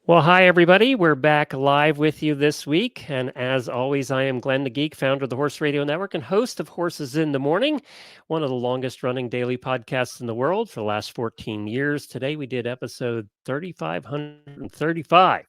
Well, hi, everybody. We're back live with you this week. And as always, I am Glenn the Geek, founder of the Horse Radio Network and host of Horses in the Morning, one of the longest running daily podcasts in the world for the last 14 years. Today, we did episode 3,535.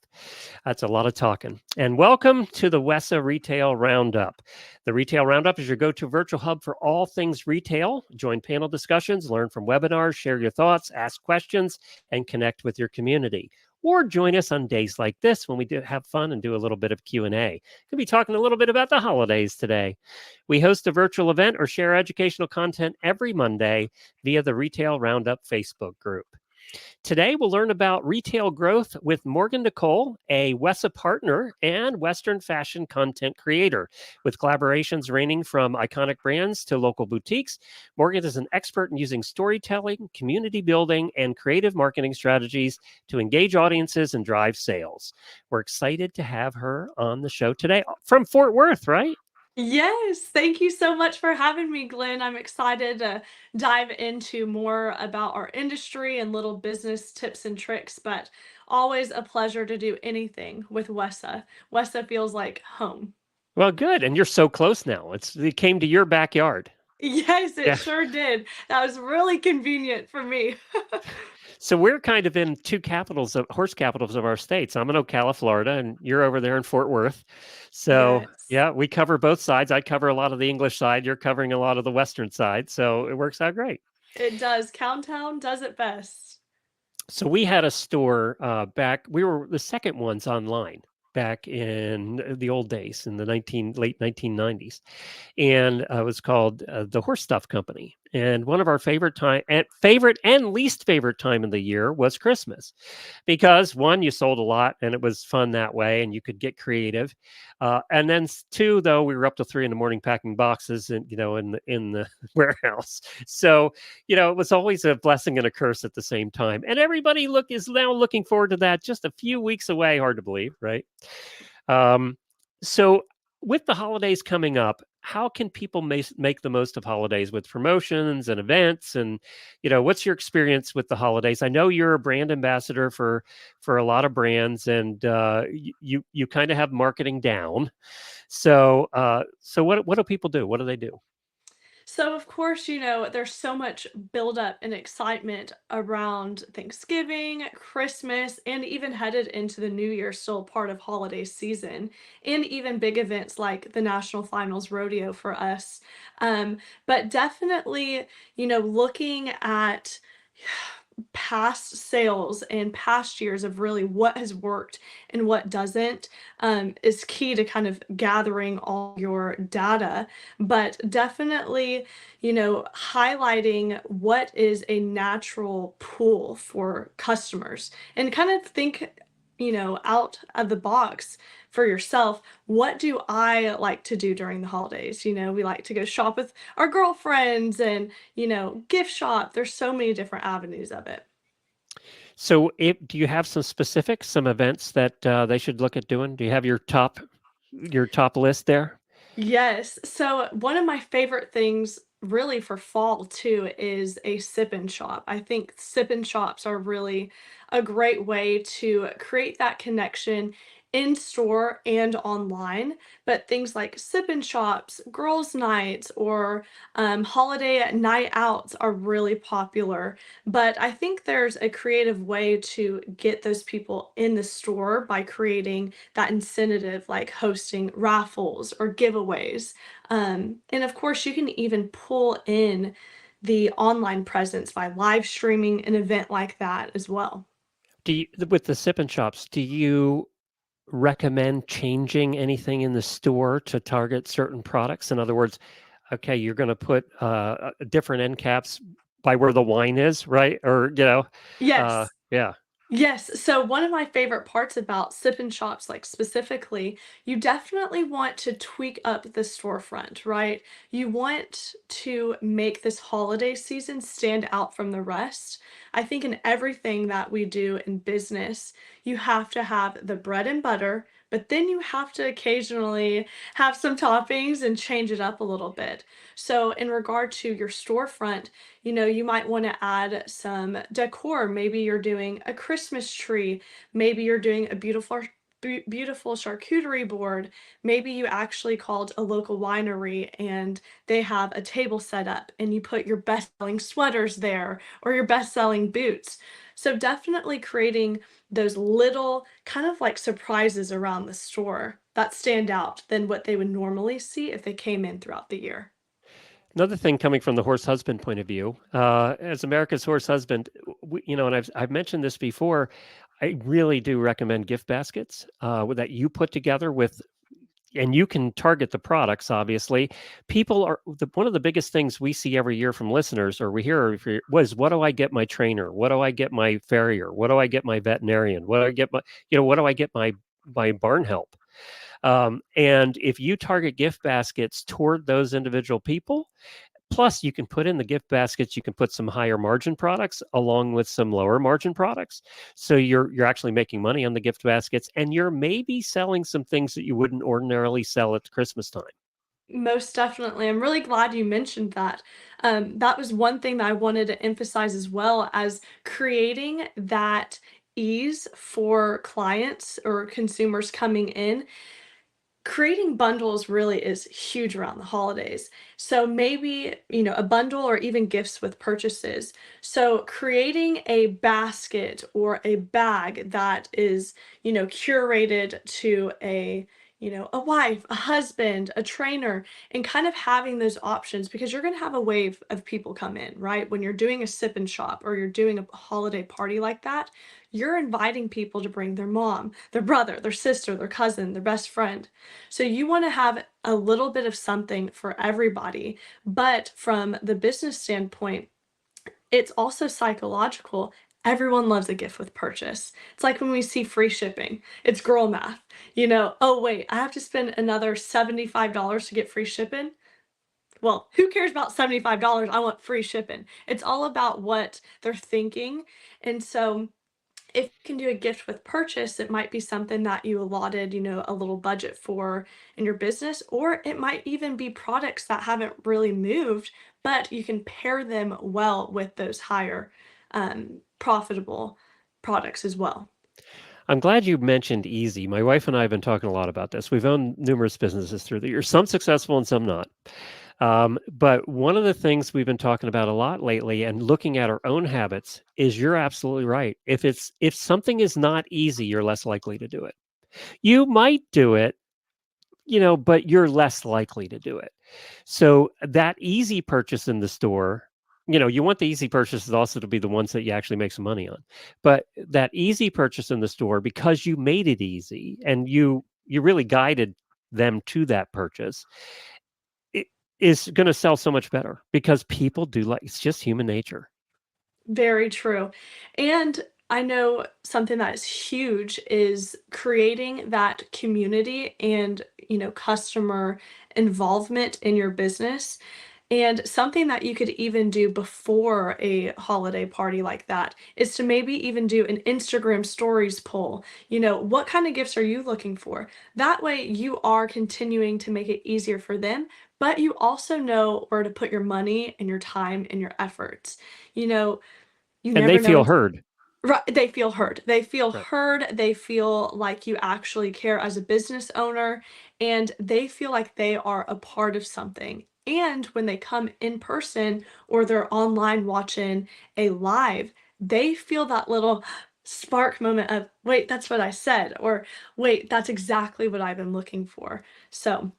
That's a lot of talking. And welcome to the WESA Retail Roundup. The Retail Roundup is your go to virtual hub for all things retail. Join panel discussions, learn from webinars, share your thoughts, ask questions, and connect with your community, or join us on days like this when we do have fun and do a little bit of Q&A. We'll be talking a little bit about the holidays today. We host a virtual event or share educational content every Monday via the Retail Roundup Facebook group. Today, we'll learn about retail growth with Morgan Nicole, a WESA partner and Western fashion content creator. With collaborations ranging from iconic brands to local boutiques, Morgan is an expert in using storytelling, community building, and creative marketing strategies to engage audiences and drive sales. We're excited to have her on the show today from Fort Worth, right? Yes, thank you so much for having me, Glenn. I'm excited to dive into more about our industry and little business tips and tricks, but always a pleasure to do anything with WESA. WESA feels like home. Well, good. And you're so close now. It came to your backyard. Yes, it Yeah. sure did. That was really convenient for me. So we're kind of in two capitals of horse capitals of our states. I'm in Ocala, Florida, and you're over there in Fort Worth. So Yes, yeah, we cover both sides. I cover a lot of the English side. You're covering a lot of the Western side. So it works out great. it does. Countdown does it best. So we had a store back. We were the second ones online back in the old days in the late 1990s, and it was called the Horse Stuff Company. And one of our favorite and least favorite time of the year was Christmas, because one, you sold a lot and it was fun that way, and you could get creative. And then two, though, we were up to 3 in the morning packing boxes, and in the warehouse. So it was always a blessing and a curse at the same time. And everybody is now looking forward to that, just a few weeks away. Hard to believe, right? Um, so with the holidays coming up, how can people make the most of holidays with promotions and events? And what's your experience with the holidays? I know you're a brand ambassador for a lot of brands, and you kind of have marketing down. So what do people do? What do they do? So, of course, there's so much buildup and excitement around Thanksgiving, Christmas, and even headed into the New Year, still part of holiday season, and even big events like the National Finals Rodeo for us. But definitely, looking at past sales and past years of really what has worked and what doesn't is key to kind of gathering all your data, but definitely, highlighting what is a natural pool for customers and kind of think, out of the box for yourself. What do I like to do during the holidays? We like to go shop with our girlfriends and, gift shop. There's so many different avenues of it. So, do you have some specifics, some events that they should look at doing? Do you have your top list there? Yes. So one of my favorite things really for fall too is a sip and shop. I think sip and shops are really a great way to create that connection in store and online. But things like sip and shops, girls' nights, or holiday night outs are really popular. But I think there's a creative way to get those people in the store by creating that incentive, like hosting raffles or giveaways. And of course, you can even pull in the online presence by live streaming an event like that as well. With the sip and shops, do you recommend changing anything in the store to target certain products? In other words, okay, you're going to put different end caps by where the wine is, right? Or Yes. yeah. Yes. So one of my favorite parts about sip and shops, like specifically, you definitely want to tweak up the storefront, right? You want to make this holiday season stand out from the rest. I think in everything that we do in business, you have to have the bread and butter, but then you have to occasionally have some toppings and change it up a little bit. So, in regard to your storefront, you might want to add some decor. Maybe you're doing a Christmas tree, maybe you're doing a beautiful charcuterie board. Maybe you actually called a local winery and they have a table set up and you put your best selling sweaters there or your best selling boots. So definitely creating those little kind of like surprises around the store that stand out than what they would normally see if they came in throughout the year. Another thing coming from the horse husband point of view, as America's horse husband, and I've mentioned this before. I really do recommend gift baskets that you put together with, and you can target the products. Obviously, people are one of the biggest things we see every year from listeners, or we hear every year, was, what do I get my trainer? What do I get my farrier? What do I get my veterinarian? What do I get my, what do I get my barn help? And if you target gift baskets toward those individual people, plus you can put in the gift baskets, you can put some higher margin products along with some lower margin products. So you're actually making money on the gift baskets, and you're maybe selling some things that you wouldn't ordinarily sell at Christmas time. Most definitely. I'm really glad you mentioned that. That was one thing that I wanted to emphasize as well as creating that ease for clients or consumers coming in. Creating bundles really is huge around the holidays. So maybe, a bundle or even gifts with purchases. So creating a basket or a bag that is, curated to a wife, a husband, a trainer, and kind of having those options because you're going to have a wave of people come in, right? When you're doing a sip and shop or you're doing a holiday party like that, you're inviting people to bring their mom, their brother, their sister, their cousin, their best friend. So you want to have a little bit of something for everybody. But from the business standpoint, it's also psychological. Everyone loves a gift with purchase. It's like when we see free shipping. It's girl math. Oh wait, I have to spend another $75 to get free shipping. Well, who cares about $75? I want free shipping. It's all about what they're thinking. And so if you can do a gift with purchase, it might be something that you allotted, a little budget for in your business, or it might even be products that haven't really moved, but you can pair them well with those higher profitable products as well. I'm glad you mentioned easy. My wife and I have been talking a lot about this. We've owned numerous businesses through the years, some successful and some not. But one of the things we've been talking about a lot lately and looking at our own habits is, you're absolutely right. If something is not easy, you're less likely to do it. You might do it, but you're less likely to do it. So that easy purchase in the store, you want the easy purchases also to be the ones that you actually make some money on. But that easy purchase in the store, because you made it easy and you really guided them to that purchase, it is going to sell so much better because people do like, it's just human nature. Very true. And I know something that is huge is creating that community and, customer involvement in your business. And something that you could even do before a holiday party like that is to maybe even do an Instagram stories poll. What kind of gifts are you looking for? That way you are continuing to make it easier for them, but you also know where to put your money and your time and your efforts. You know, you And they never know. feel heard. Right, they feel heard. They feel Right. heard, they feel like you actually care as a business owner, and they feel like they are a part of something. And when they come in person or they're online watching a live, they feel that little spark moment of, wait, that's what I said, or wait, that's exactly what I've been looking for. So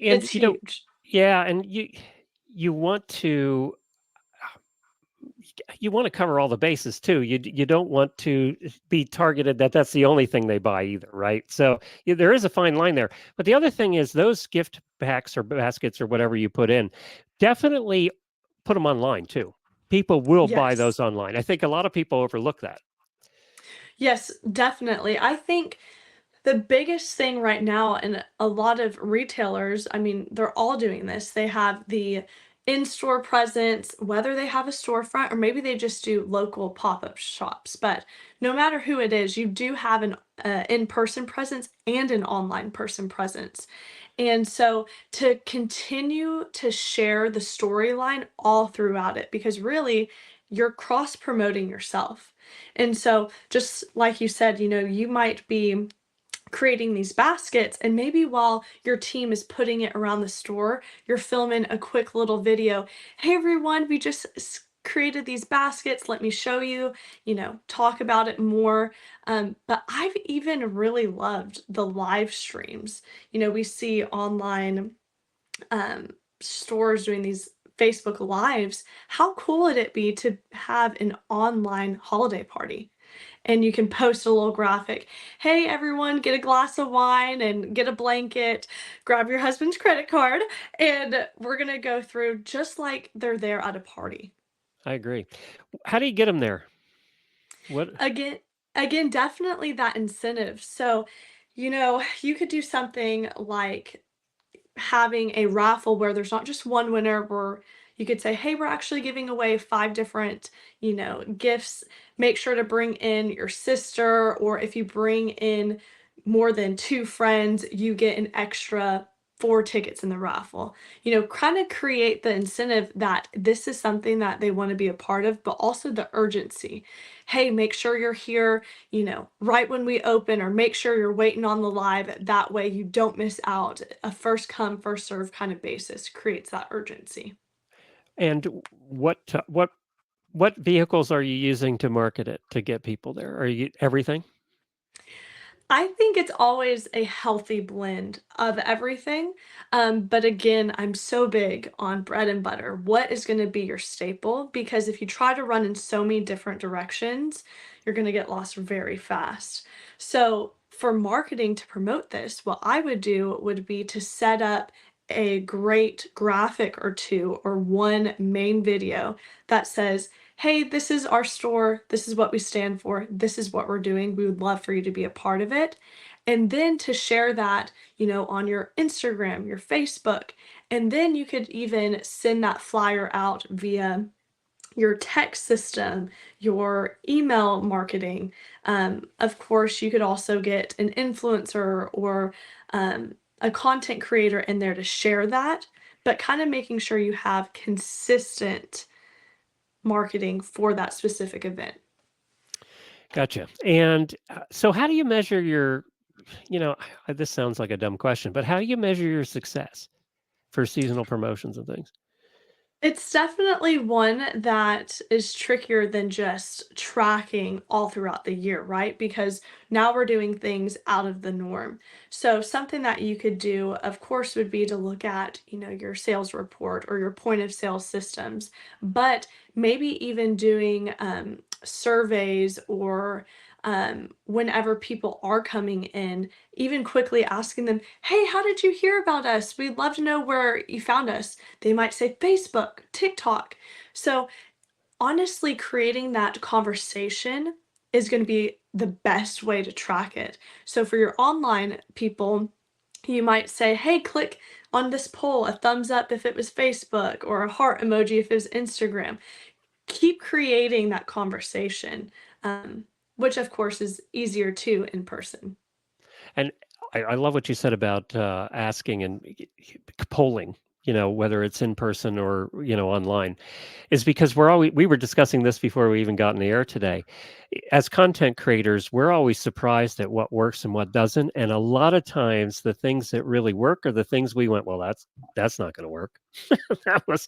And it's huge. yeah, and you want to cover all the bases too. You don't want to be targeted that that's the only thing they buy either, right? So there is a fine line there. But the other thing is, those gift packs or baskets or whatever you put in, definitely put them online too. People will buy those Yes. online. I think a lot of people overlook that. Yes, definitely. I think the biggest thing right now, and a lot of retailers, I mean, they're all doing this. They have the in-store presence, whether they have a storefront or maybe they just do local pop-up shops. But no matter who it is, you do have an in-person presence and an online person presence. And so to continue to share the storyline all throughout it, because really you're cross promoting yourself. And so, just like you said, you might be creating these baskets, and maybe while your team is putting it around the store, you're filming a quick little video. Hey everyone, we just created these baskets. Let me show you, talk about it more. But I've even really loved the live streams. We see online um, stores doing these Facebook Lives. How cool would it be to have an online holiday party? And you can post a little graphic. Hey everyone, get a glass of wine and get a blanket, grab your husband's credit card, and we're gonna go through just like they're there at a party. I agree. How do you get them there? What? Again, again, definitely that incentive. So, you could do something like having a raffle where there's not just one winner, where you could say, hey, we're actually giving away 5 different, gifts. Make sure to bring in your sister, or if you bring in more than 2 friends, you get an extra 4 tickets in the raffle. Kind of create the incentive that this is something that they want to be a part of, but also the urgency. Hey, make sure you're here, right when we open, or make sure you're waiting on the live. That way you don't miss out. A first come, first serve kind of basis creates that urgency. And what vehicles are you using to market it to get people there? Are you everything? I think it's always a healthy blend of everything. But again, I'm so big on bread and butter. What is going to be your staple? Because if you try to run in so many different directions, you're going to get lost very fast. So, for marketing to promote this, what I would do would be to set up a great graphic or two, or one main video that says, hey, this is our store, this is what we stand for, this is what we're doing. We would love for you to be a part of it. And then to share that, on your Instagram, your Facebook, and then you could even send that flyer out via your text system, your email marketing. Of course, you could also get an influencer or a content creator in there to share that, but kind of making sure you have consistent marketing for that specific event. Gotcha. And so, how do you measure your? You know, this sounds like a dumb question, but how do you measure your success for seasonal promotions and things? It's definitely one that is trickier than just tracking all throughout the year, right? Because now we're doing things out of the norm. So something that you could do, of course, would be to look at, your sales report or your point of sale systems, but maybe even doing surveys, or whenever people are coming in, even quickly asking them, hey, how did you hear about us? We'd love to know where you found us. They might say Facebook, TikTok. So, honestly, creating that conversation is going to be the best way to track it. So, for your online people, you might say, hey, click on this poll, a thumbs up if it was Facebook, or a heart emoji if it was Instagram. Keep creating that conversation, um, which, of course, is easier too in person. And I love what you said about asking and polling. You know, whether it's in person or online, is because we were discussing this before we even got in the air today. As content creators, we're always surprised at what works and what doesn't, and a lot of times the things that really work are the things we went, well, that's not going to work. That was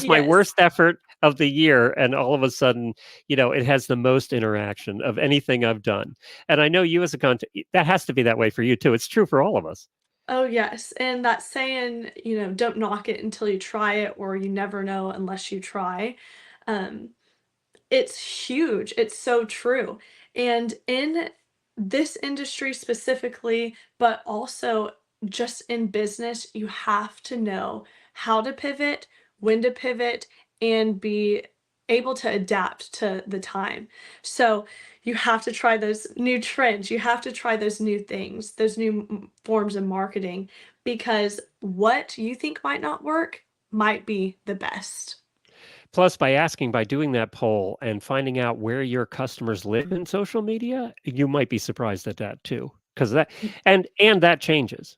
my Yes. worst effort of the year, and all of a sudden, it has the most interaction of anything I've done. And I know you as a content, that has to be that way for you too. It's true for all of us. Oh, yes, and that saying, "Don't knock it until you try it," or "You never know unless you try." Um, it's huge, it's so true, and in this industry specifically, but also just in business, you have to know how to pivot, when to pivot, and be able to adapt to the time. So, you have to try those new trends, you have to try those new things, those new forms of marketing, because what you think might not work might be the best. Plus, by doing that poll and finding out where your customers live in social media, you might be surprised at that too, because that and that changes.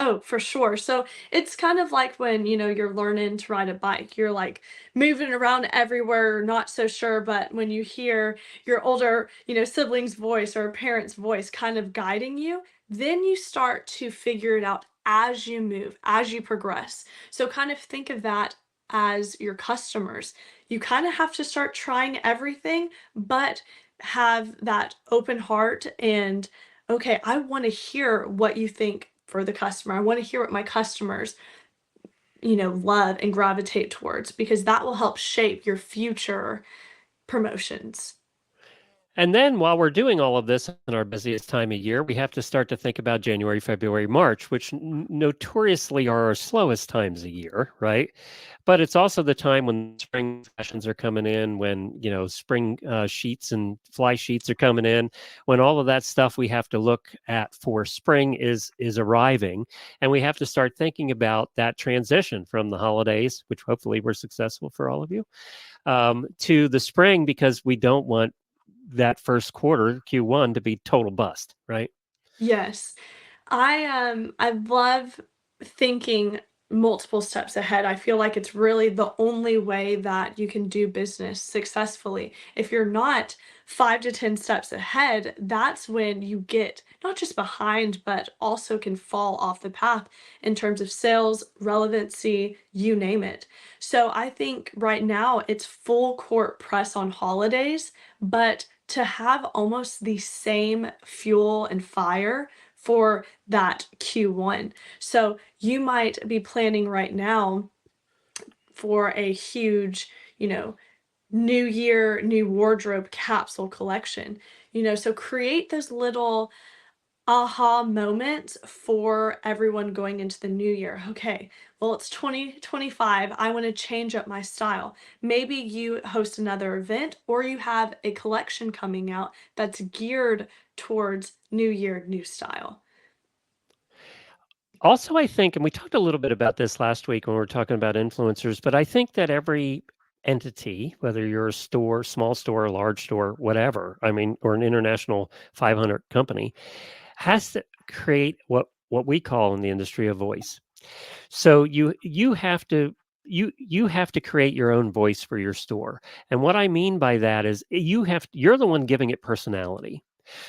Oh, for sure. So it's kind of like when, you're learning to ride a bike. You're like moving around everywhere, not so sure, but when you hear your older, sibling's voice or a parent's voice kind of guiding you, then you start to figure it out as you move, as you progress. So kind of think of that as your customers. You kind of have to start trying everything, but have that open heart and okay, I want to hear what you think for the customer. I want to hear what my customers, love and gravitate towards because that will help shape your future promotions. And then while we're doing all of this in our busiest time of year, we have to start to think about January, February, March, which notoriously are our slowest times a year, right? But it's also the time when spring fashions are coming in, when spring sheets and fly sheets are coming in, when all of that stuff we have to look at for spring is arriving, and we have to start thinking about that transition from the holidays, which hopefully were successful for all of you, to the spring because we don't want that first quarter Q1 to be total bust, right? Yes. I love thinking multiple steps ahead. I feel like it's really the only way that you can do business successfully. If you're not 5 to 10 steps ahead, that's when you get not just behind, but also can fall off the path in terms of sales, relevancy, you name it. So I think right now it's full court press on holidays, but to have almost the same fuel and fire for that Q1. So you might be planning right now for a huge, new year, new wardrobe capsule collection. So create those little aha moments for everyone going into the new year. Okay, well, it's 2025. I want to change up my style. Maybe you host another event or you have a collection coming out that's geared towards new year, new style. Also, I think, and we talked a little bit about this last week when we were talking about influencers, but I think that every entity, whether you're a store, small store, large store, whatever, I mean, or an international 500 company, has to create what we call in the industry a voice. So you have to you have to create your own voice for your store. And what I mean by that is you're the one giving it personality.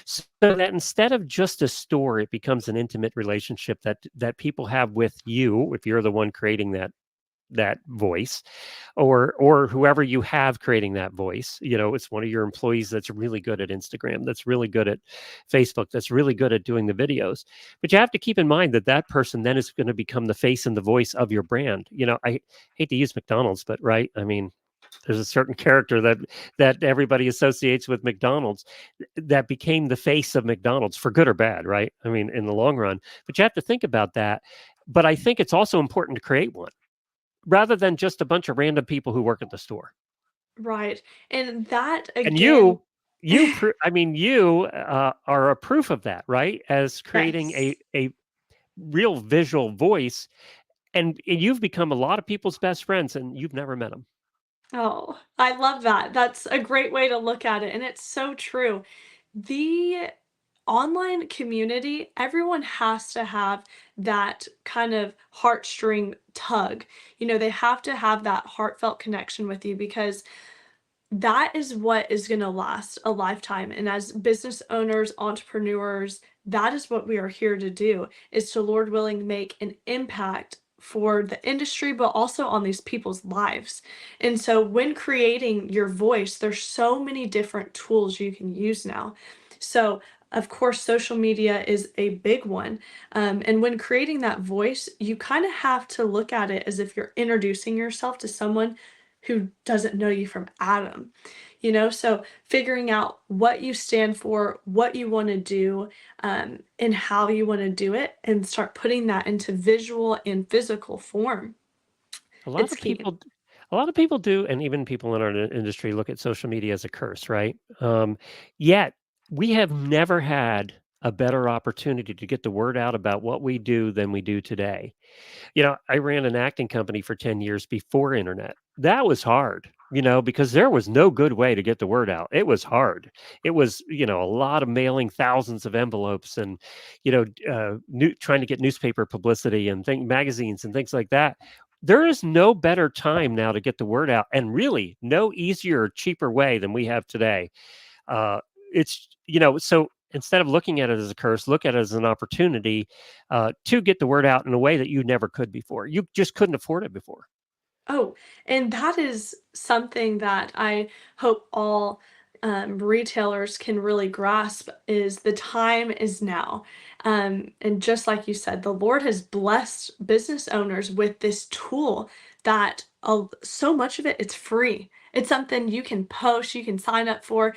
So that instead of just a store, it becomes an intimate relationship that people have with you if you're the one creating that voice, or whoever you have creating that voice. It's one of your employees that's really good at Instagram, that's really good at Facebook, that's really good at doing the videos. But you have to keep in mind that that person then is going to become the face and the voice of your brand. I hate to use McDonald's, but right, I mean, there's a certain character that everybody associates with McDonald's that became the face of McDonald's for good or bad, right? I mean, in the long run. But you have to think about that. But I think it's also important to create one rather than just a bunch of random people who work at the store. Right. And that And again, I mean, you are a proof of that, right? As creating yes. a real visual voice, and you've become a lot of people's best friends, and you've never met them. Oh, I love that. That's a great way to look at it, and it's so true. The online community, everyone has to have that kind of heartstring tug. They have to have that heartfelt connection with you because that is what is going to last a lifetime. And as business owners, entrepreneurs, that is what we are here to do is to, Lord willing, make an impact for the industry, but also on these people's lives. And so when creating your voice, there's so many different tools you can use now. So of course, social media is a big one. And when creating that voice, you kind of have to look at it as if you're introducing yourself to someone who doesn't know you from Adam. So figuring out what you stand for, what you want to do, and how you want to do it, and start putting that into visual and physical form. A lot It's of key. people, a lot of people do, and even people in our industry look at social media as a curse, right? Yet we have never had a better opportunity to get the word out about what we do than we do today. I ran an acting company for 10 years before internet. That was hard, because there was no good way to get the word out. It was hard. It was, a lot of mailing thousands of envelopes and, trying to get newspaper publicity and magazines and things like that. There is no better time now to get the word out, and really no easier or cheaper way than we have today. Uh, so instead of looking at it as a curse, look at it as an opportunity to get the word out in a way that you never could before. You just couldn't afford it before. Oh, and that is something that I hope all retailers can really grasp is the time is now. And just like you said, the Lord has blessed business owners with this tool that so much of it it's free. It's something you can post, you can sign up for.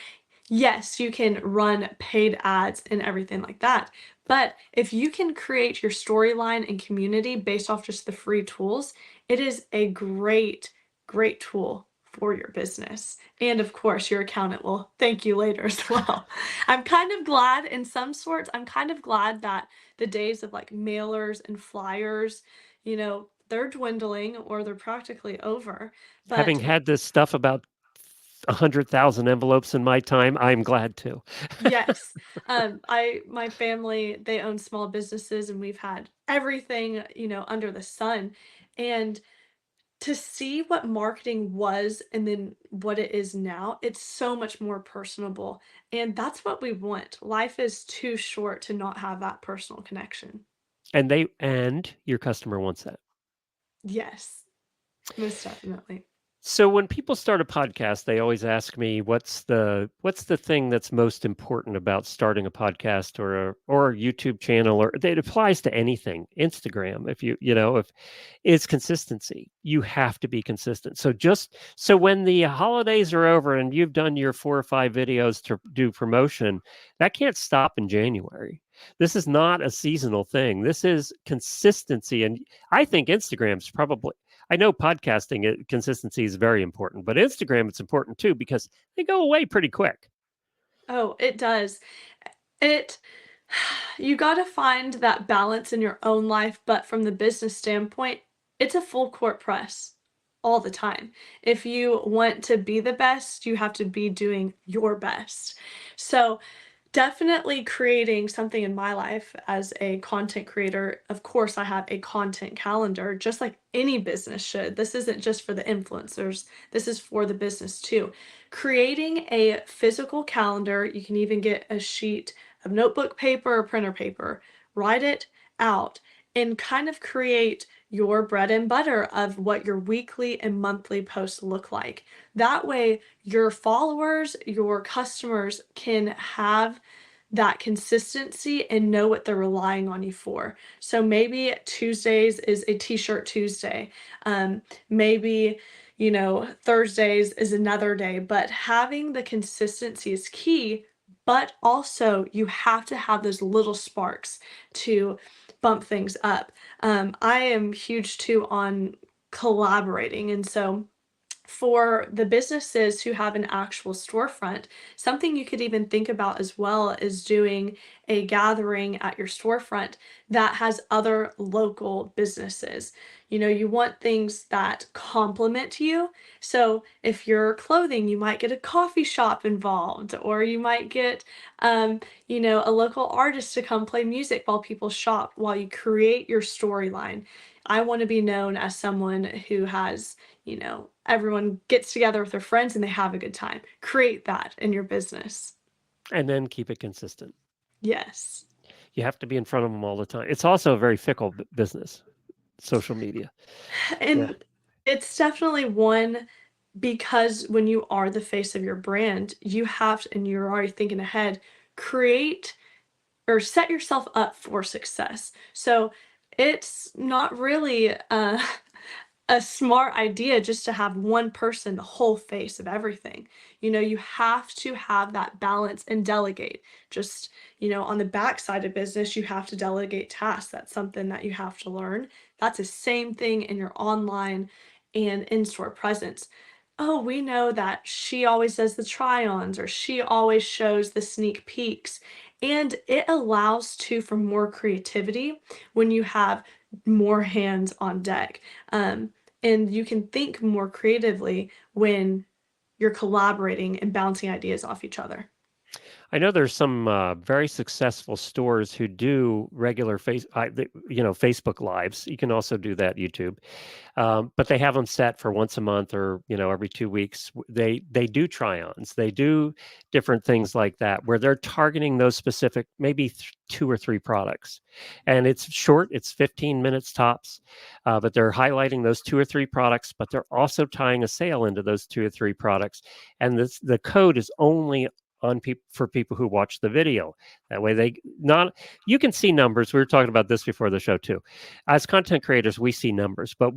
Yes, you can run paid ads and everything like that. But if you can create your storyline and community based off just the free tools, it is a great, great tool for your business. And of course, your accountant will thank you later as well. I'm kind of glad, in some sorts, I'm kind of glad that the days of like mailers and flyers, they're dwindling or they're practically over. Having But had this stuff about 100,000 envelopes in my time, I'm glad to. yes, my family, they own small businesses and we've had everything, under the sun. And to see what marketing was and then what it is now, it's so much more personable, and that's what we want. Life is too short to not have that personal connection. And your customer wants that. Yes, most definitely. So when people start a podcast, they always ask me what's the thing that's most important about starting a podcast or a YouTube channel, or it applies to anything. Instagram, if if it's consistency. You have to be consistent. So when the holidays are over and you've done your 4 or 5 videos to do promotion, that can't stop in January. This is not a seasonal thing. This is consistency, and I think Instagram's probably I know podcasting consistency is very important, but Instagram it's important too because they go away pretty quick. Oh, it does. It you gotta find that balance in your own life, but from the business standpoint, it's a full court press all the time. If you want to be the best, you have to be doing your best. So definitely creating something in my life as a content creator. Of course, I have a content calendar, just like any business should. This isn't just for the influencers, this is for the business too. Creating a physical calendar, you can even get a sheet of notebook paper or printer paper, write it out, and kind of create your bread and butter of what your weekly and monthly posts look like. That way, your followers, your customers can have that consistency and know what they're relying on you for. So maybe Tuesdays is a t-shirt Tuesday. Maybe, Thursdays is another day, but having the consistency is key. But also, you have to have those little sparks to bump things up. I am huge too on collaborating. And so, for the businesses who have an actual storefront, something you could even think about as well is doing a gathering at your storefront that has other local businesses. You want things that complement you. So if you're clothing, you might get a coffee shop involved, or you might get, a local artist to come play music while people shop while you create your storyline. I want to be known as someone who has everyone gets together with their friends and they have a good time. Create that in your business. And then keep it consistent. Yes. You have to be in front of them all the time. It's also a very fickle business, social media. Yeah. And it's definitely one because when you are the face of your brand, you have to, and you're already thinking ahead, create or set yourself up for success. So it's not really a smart idea just to have one person the whole face of everything. You have to have that balance and delegate. Just, on the backside of business, you have to delegate tasks. That's something that you have to learn. That's the same thing in your online and in-store presence. Oh, we know that she always does the try-ons or she always shows the sneak peeks. And it allows too for more creativity when you have more hands on deck. Um, and you can think more creatively when you're collaborating and bouncing ideas off each other. I know there's some very successful stores who do regular Facebook lives. You can also do that YouTube, but they have them set for once a month or every 2 weeks. They do try-ons. They do different things like that where they're targeting those specific, maybe two or three products, and it's short. It's 15 minutes tops, but they're highlighting those two or three products. But they're also tying a sale into those two or three products, and the code is only on people for people who watch the video. That way they not you can see numbers. We were talking about this before the show too. As content creators, we see numbers, but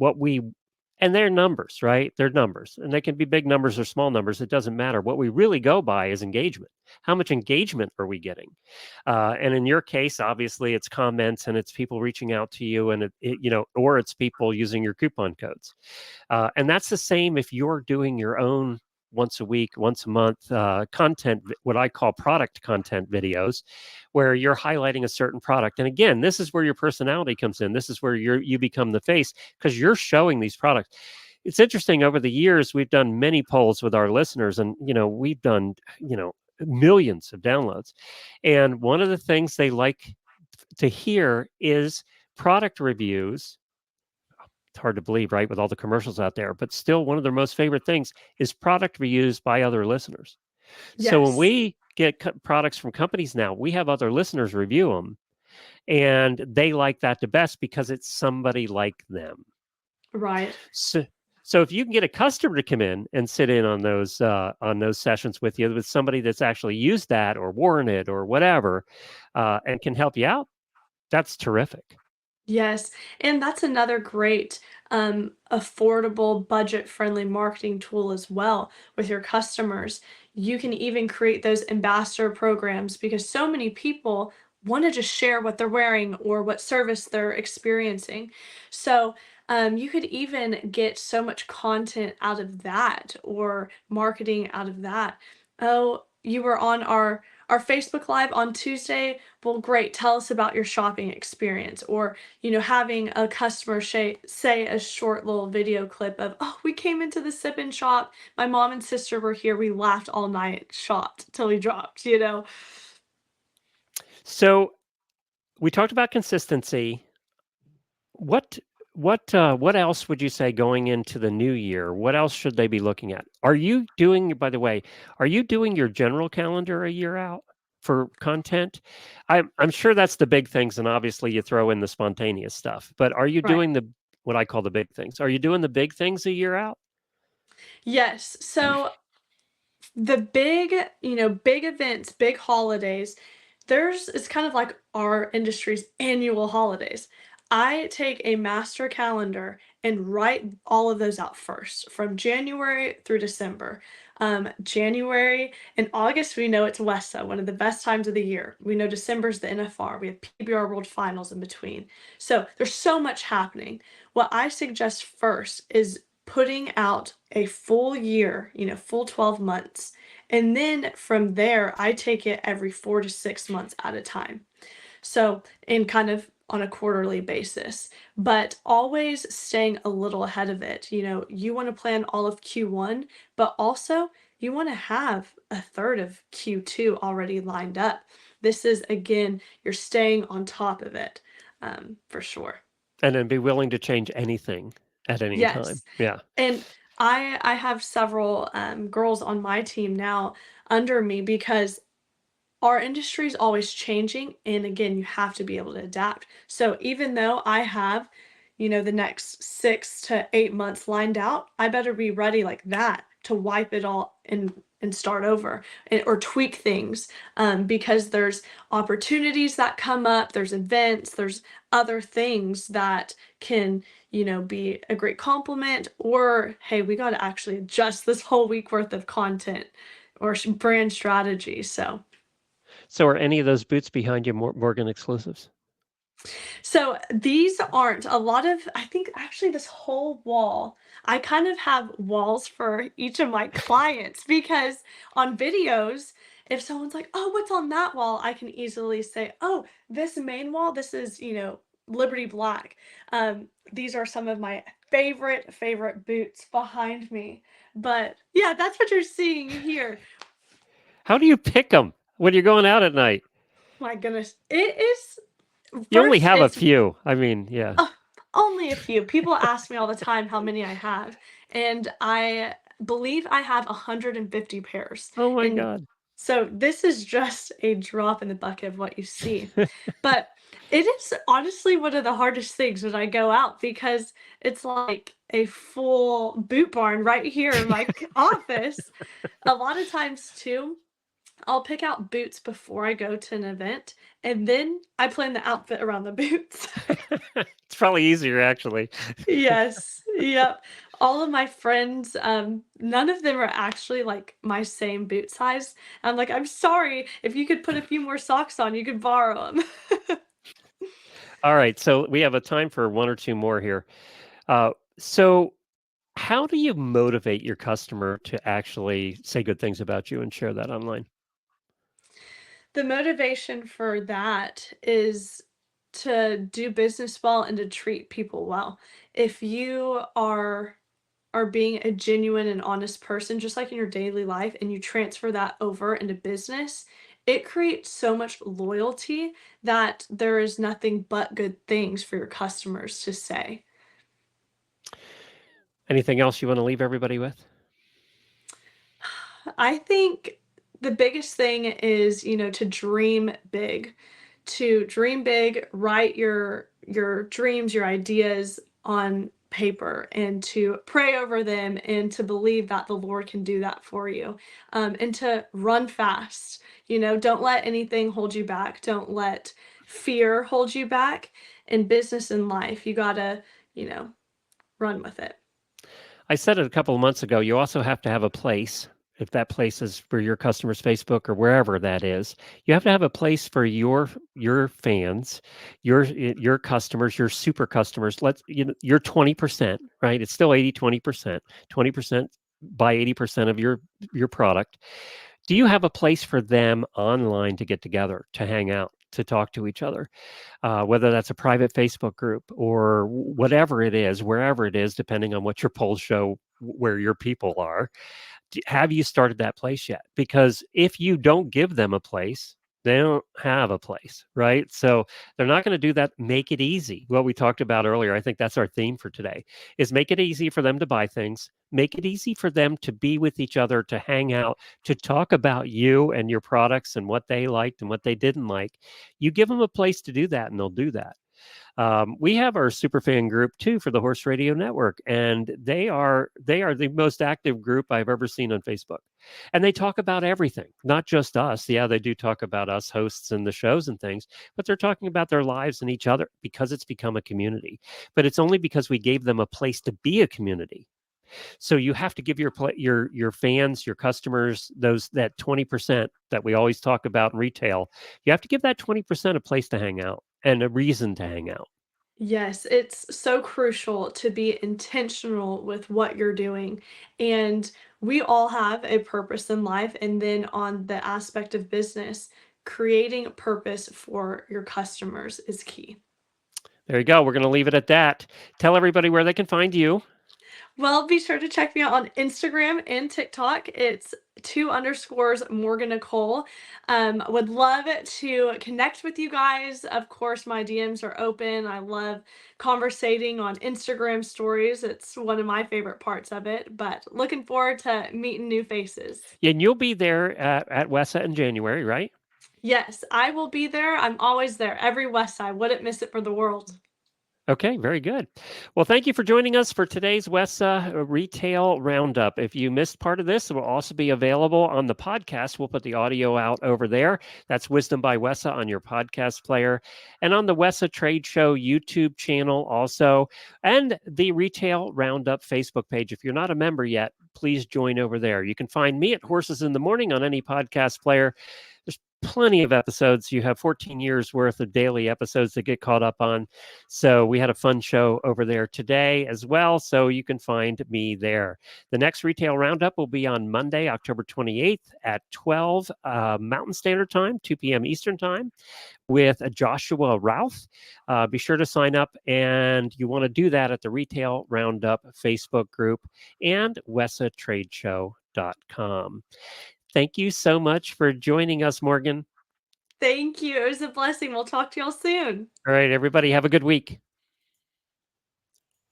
and they're numbers, right? They're numbers, and they can be big numbers or small numbers. It doesn't matter. What we really go by is engagement. How much engagement are we getting? And in your case, obviously, it's comments and it's people reaching out to you, and or it's people using your coupon codes. And that's the same if you're doing your own once a week, once a month content, what I call product content videos, where you're highlighting a certain product. And again, this is where your personality comes in. This is where you become the face because you're showing these products. It's interesting. Over the years, we've done many polls with our listeners, and we've done millions of downloads. And one of the things they like to hear is product reviews. It's hard to believe, right, with all the commercials out there, but still one of their most favorite things is product reviews by other listeners. So when Yes, we get products from companies now, we have other listeners review them, and they like that the best because it's somebody like them. right. So if you can get a customer to come in and sit in on those sessions with you with somebody that's actually used that or worn it or whatever, and can help you out, that's terrific. Yes, and that's another great, affordable, budget-friendly marketing tool as well with your customers. You can even create those ambassador programs because so many people want to just share what they're wearing or what service they're experiencing. So, you could even get so much content out of that or marketing out of that. Oh, you were on our Facebook Live on Tuesday. Well, great. Tell us about your shopping experience. Or having a customer say a short little video clip of, oh, we came into the sip and shop. My mom and sister were here. We laughed all night, shopped till we dropped. So we talked about consistency. What what else would you say going into the new year? What else should they be looking at? Are you doing, by the way, are you doing your general calendar a year out for content? I'm sure that's the big things, and obviously you throw in the spontaneous stuff. But are you Right. doing the what I call the big things? Are you doing the big things a year out? Yes. So the big, big events, big holidays, it's kind of like our industry's annual holidays. I take a master calendar and write all of those out first from January through December. January and August, we know it's WESA, one of the best times of the year. We know December's the NFR. We have PBR World Finals in between. So there's so much happening. What I suggest first is putting out a full year, full 12 months. And then from there, I take it every 4 to 6 months at a time. So, in kind of on a quarterly basis, but always staying a little ahead of it. You want to plan all of Q1, but also you want to have a third of Q2 already lined up. This is, again, you're staying on top of it for sure. And then be willing to change anything at any time. Yes. Yeah. And I have several girls on my team now under me because our industry is always changing, and again, you have to be able to adapt. So even though I have, the next 6 to 8 months lined out, I better be ready like that to wipe it all and start over or tweak things because there's opportunities that come up, there's events, there's other things that can be a great compliment or hey, we got to actually adjust this whole week worth of content or brand strategy. So So are any of those boots behind you Morgan exclusives? So these aren't a lot of, I think actually this whole wall, I kind of have walls for each of my clients because on videos, if someone's like, oh, what's on that wall? I can easily say, oh, this main wall, this is, Liberty Black. These are some of my favorite boots behind me. But yeah, that's what you're seeing here. How do you pick them when you're going out at night? My goodness. It is You only first, have a it's few. I mean, yeah. Uh, only a few. People ask me all the time how many I have, and I believe I have 150 pairs. Oh my And God. so this is just a drop in the bucket of what you see. But it is honestly one of the hardest things when I go out because it's like a full boot barn right here in my office. A lot of times too, I'll pick out boots before I go to an event, and then I plan the outfit around the boots. It's probably easier actually. Yes, yep. All of my friends, none of them are actually like my same boot size. I'm like, I'm sorry, if you could put a few more socks on, you could borrow them. All right, so we have a time for one or two more here. So how do you motivate your customer to actually say good things about you and share that online? The motivation for that is to do business well and to treat people well. If you are being a genuine and honest person, just like in your daily life, and you transfer that over into business, it creates so much loyalty that there is nothing but good things for your customers to say. Anything else you want to leave everybody with? I think the biggest thing is, to dream big. To dream big, write your dreams, your ideas on paper and to pray over them and to believe that the Lord can do that for you. And to run fast. Don't let anything hold you back. Don't let fear hold you back. In business and life, you gotta, you know, run with it. I said it a couple of months ago. You also have to have a place. If that place is for your customers' Facebook or wherever that is, you have to have a place for your fans, your customers, your super customers. You're 20%, right? It's still 80-20%. 20% buy 80% of your product. Do you have a place for them online to get together, to hang out, to talk to each other? Whether that's a private Facebook group or whatever it is, wherever it is, depending on what your polls show where your people are. Have you started that place yet? Because if you don't give them a place, they don't have a place, right? So they're not going to do that. Make it easy. What we talked about earlier, I think that's our theme for today, is make it easy for them to buy things. Make it easy for them to be with each other, to hang out, to talk about you and your products and what they liked and what they didn't like. You give them a place to do that, and they'll do that. We have our super fan group too for the Horse Radio Network, and they are the most active group I've ever seen on Facebook. And they talk about everything, not just us. Yeah, they do talk about us hosts and the shows and things, but they're talking about their lives and each other because it's become a community. But it's only because we gave them a place to be a community. So you have to give your fans, your customers, those that 20% that we always talk about in retail. You have to give that 20% a place to hang out and a reason to hang out. Yes, it's so crucial to be intentional with what you're doing. And we all have a purpose in life. And then on the aspect of business, creating purpose for your customers is key. There you go. We're going to leave it at that. Tell everybody where they can find you. Well, be sure to check me out on Instagram and TikTok. It's 2 underscores Morgan Nicole. Would love to connect with you guys. Of course, my DMs are open. I love conversating on Instagram stories. It's one of my favorite parts of it, but looking forward to meeting new faces. And you'll be there at WESA in January, right? Yes, I will be there. I'm always there. Every West Side. Wouldn't miss it for the world. Okay, very good. Well, thank you for joining us for today's WESA Retail Roundup. If you missed part of this, it will also be available on the podcast. We'll put the audio out over there. That's Wisdom by WESA on your podcast player and on the WESA Trade Show YouTube channel also, and the Retail Roundup Facebook page. If you're not a member yet, please join over there. You can find me at Horses in the Morning on any podcast player. There's plenty of episodes. You have 14 years worth of daily episodes to get caught up on. So we had a fun show over there today as well. So you can find me there. The next Retail Roundup will be on Monday, October 28th at 12 Mountain Standard Time, 2 p.m. Eastern Time, with Joshua Routh. Be sure to sign up, and you want to do that at the Retail Roundup Facebook group and wesatradeshow.com. Thank you so much for joining us, Morgan. Thank you. It was a blessing. We'll talk to y'all soon. All right, everybody, have a good week.